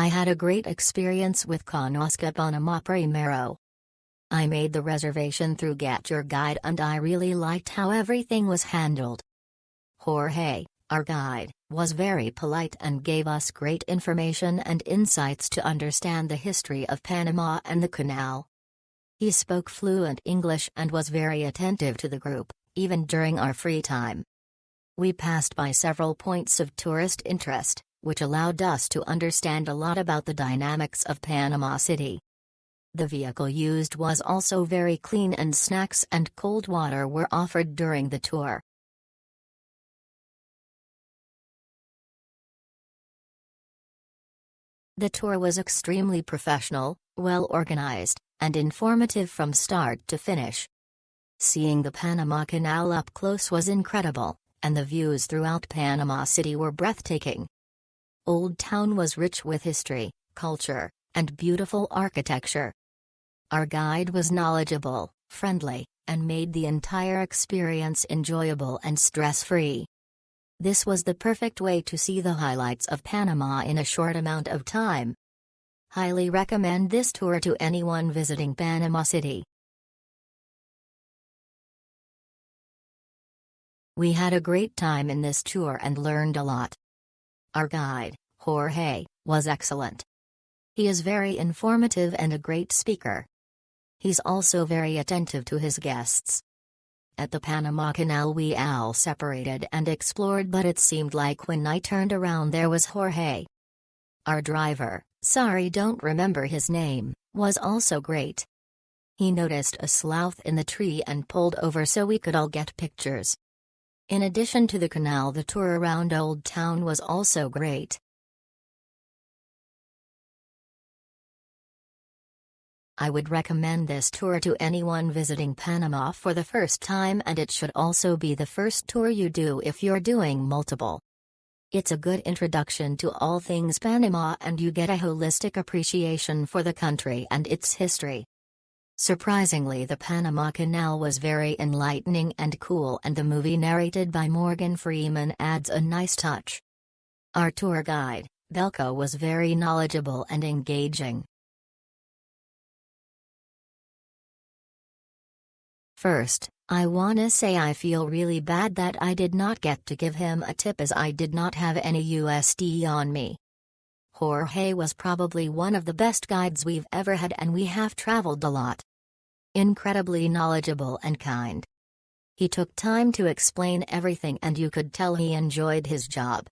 I had a great experience with Conozca Panama Primero. I made the reservation through Get Your Guide and I really liked how everything was handled. Jorge, our guide, was very polite and gave us great information and insights to understand the history of Panama and the canal. He spoke fluent English and was very attentive to the group, even during our free time. We passed by several points of tourist interest, which allowed us to understand a lot about the dynamics of Panama City. The vehicle used was also very clean and snacks and cold water were offered during the tour. The tour was extremely professional, well organized, and informative from start to finish. Seeing the Panama Canal up close was incredible, and the views throughout Panama City were breathtaking. Old Town was rich with history, culture, and beautiful architecture. Our guide was knowledgeable, friendly, and made the entire experience enjoyable and stress-free. This was the perfect way to see the highlights of Panama in a short amount of time. Highly recommend this tour to anyone visiting Panama City. We had a great time in this tour and learned a lot. Our guide, Jorge, was excellent. He is very informative and a great speaker. He's also very attentive to his guests. At the Panama Canal we all separated and explored, but it seemed like when I turned around there was Jorge. Our driver, sorry don't remember his name, was also great. He noticed a sloth in the tree and pulled over so we could all get pictures. In addition to the canal, the tour around Old Town was also great. I would recommend this tour to anyone visiting Panama for the first time, and it should also be the first tour you do if you're doing multiple. It's a good introduction to all things Panama and you get a holistic appreciation for the country and its history. Surprisingly, the Panama Canal was very enlightening and cool, and the movie narrated by Morgan Freeman adds a nice touch. Our tour guide, Belko, was very knowledgeable and engaging. First, I wanna say I feel really bad that I did not get to give him a tip as I did not have any USD on me. Jorge was probably one of the best guides we've ever had, and we have traveled a lot. Incredibly knowledgeable and kind. He took time to explain everything and you could tell he enjoyed his job.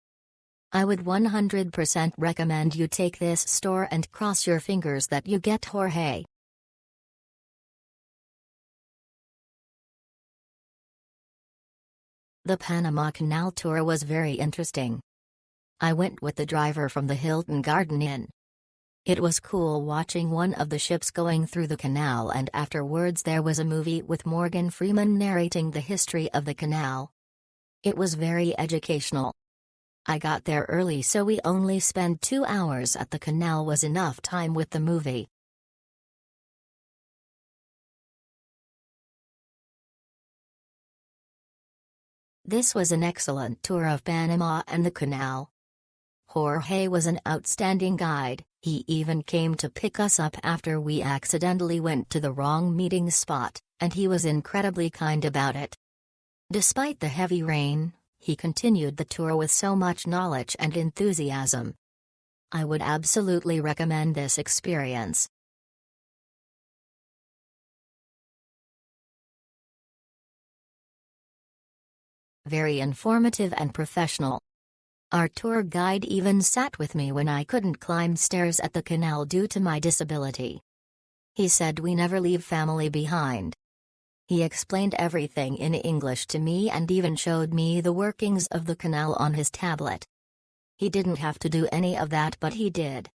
I would 100% recommend you take this tour and cross your fingers that you get Jorge. The Panama Canal tour was very interesting. I went with the driver from the Hilton Garden Inn. It was cool watching one of the ships going through the canal, and afterwards there was a movie with Morgan Freeman narrating the history of the canal. It was very educational. I got there early so we only spent 2 hours at the canal was enough time with the movie. This was an excellent tour of Panama and the canal. Jorge was an outstanding guide. He even came to pick us up after we accidentally went to the wrong meeting spot, and he was incredibly kind about it. Despite the heavy rain, he continued the tour with so much knowledge and enthusiasm. I would absolutely recommend this experience. Very informative and professional. Our tour guide even sat with me when I couldn't climb stairs at the canal due to my disability. He said we never leave family behind. He explained everything in English to me and even showed me the workings of the canal on his tablet. He didn't have to do any of that, but he did.